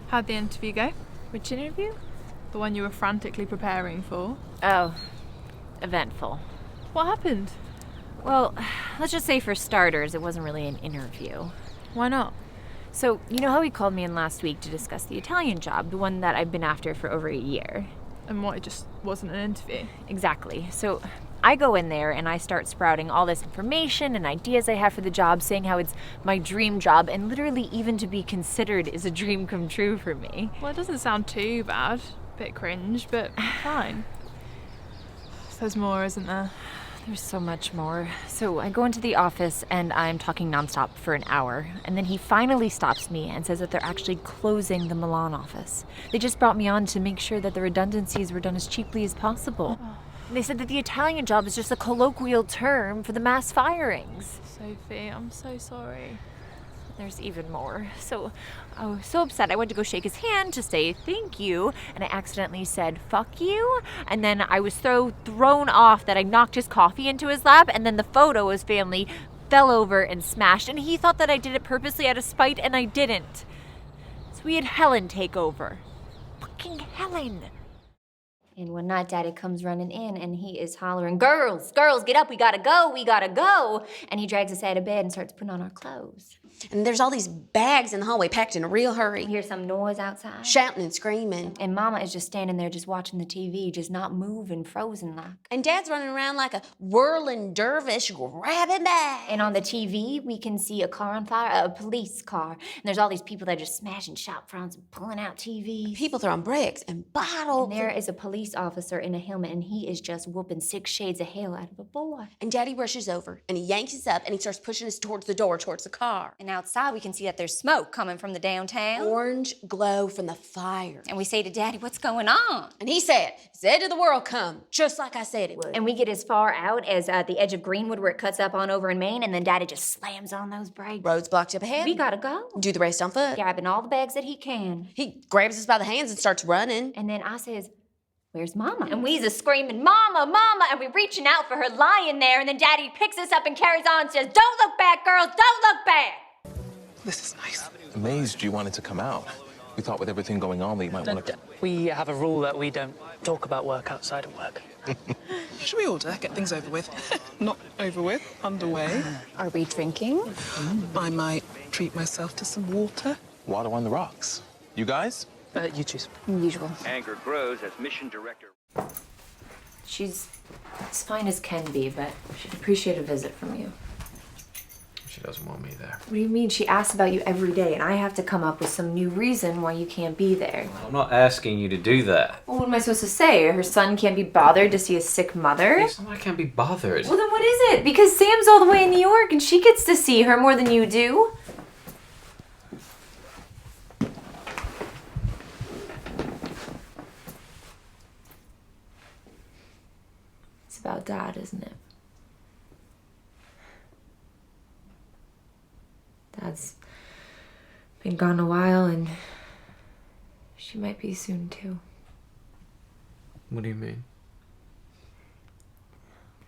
How'd the interview go? Which interview? The one you were frantically preparing for. Oh, eventful. What happened? Well, let's just say for starters, it wasn't really an interview. Why not? So, you know how he called me in last week to discuss the Italian job, the one that I've been after for over a year? And what, it just wasn't an interview? Exactly. So I go in there and I start sprouting all this information and ideas I have for the job, saying how it's my dream job, and literally even to be considered is a dream come true for me. Well, it doesn't sound too bad. Bit cringe, but fine. There's more, isn't there? There's so much more. So I go into the office and I'm talking nonstop for an hour, and then he finally stops me and says that they're actually closing the Milan office. They just brought me on to make sure that the redundancies were done as cheaply as possible. And they said that the Italian job is just a colloquial term for the mass firings. Sophie, I'm so sorry. There's even more. So I was so upset. I went to go shake his hand to say thank you, and I accidentally said fuck you. And then I was so thrown off that I knocked his coffee into his lap, and then the photo of his family fell over and smashed. And he thought that I did it purposely out of spite, and I didn't. So we had Helen take over. Fucking Helen. And one night, Daddy comes running in, and he is hollering, "Girls, girls, get up, we gotta go, we gotta go!" And he drags us out of bed and starts putting on our clothes. And there's all these bags in the hallway packed in a real hurry. We hear some noise outside. Shouting and screaming. And Mama is just standing there just watching the TV, just not moving, frozen like. And Dad's running around like a whirling dervish, grabbing bags. And on the TV, we can see a car on fire, a police car. And there's all these people that are just smashing shop fronts and pulling out TVs. People throwing bricks and bottles. And there is a police officer in a helmet, and he is just whooping 6 shades of hell out of a boy. And Daddy rushes over, and he yanks us up, and he starts pushing us towards the door, towards the car. And outside, we can see that there's smoke coming from the downtown. Orange glow from the fire. And we say to Daddy, "What's going on?" And he said, "It's the edge of the world come," just like I said it would. And we get as far out as the edge of Greenwood where it cuts up on over in Maine, and then Daddy just slams on those brakes. Road's blocked up ahead. We gotta go. Do the rest on foot. Grabbing all the bags that he can. He grabs us by the hands and starts running. And then I says, "Where's Mama?" And we's a screaming, "Mama, Mama!" And we're reaching out for her lying there, and then Daddy picks us up and carries on and says, "Don't look back, girls, don't look back!" This is nice. Amazed you wanted to come out. We thought with everything going on that you might want to... We have a rule that we don't talk about work outside of work. Should we order? Get things over with. Not over with, underway. Are we drinking? I might treat myself to some water. Water on the rocks. You guys? You choose. Usual. Anger grows as mission director. She's as fine as can be, but she'd appreciate a visit from you. She doesn't want me there. What do you mean? She asks about you every day, and I have to come up with some new reason why you can't be there. I'm not asking you to do that. Well, what am I supposed to say? Her son can't be bothered to see a sick mother? Hey, somebody can't be bothered. Well, then what is it? Because Sam's all the way in New York, and she gets to see her more than you do. It's about Dad, isn't it? Dad's been gone a while, and she might be soon, too. What do you mean?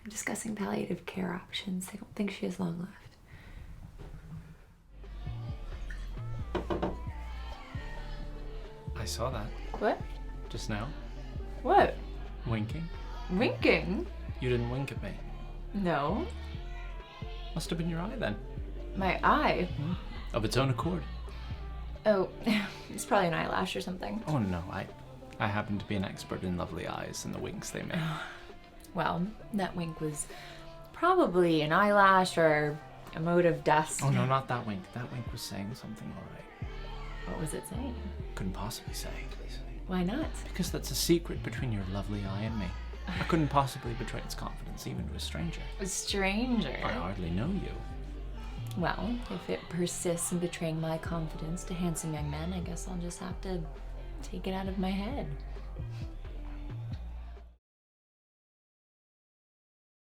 We're discussing palliative care options. I don't think she has long left. I saw that What? just now. What? Winking. Winking? You didn't wink at me. No. Must have been your eye then. My eye? Of its own accord. Oh, it's probably an eyelash or something. Oh no, I happen to be an expert in lovely eyes and the winks they make. Well, that wink was probably an eyelash or a mote of dust. Oh no, not that wink. That wink was saying something alright. What was it saying? Couldn't possibly say. Why not? Because that's a secret between your lovely eye and me. I couldn't possibly betray its confidence even to a stranger. A stranger? I hardly know you. Well, if it persists in betraying my confidence to handsome young men, I guess I'll just have to take it out of my head.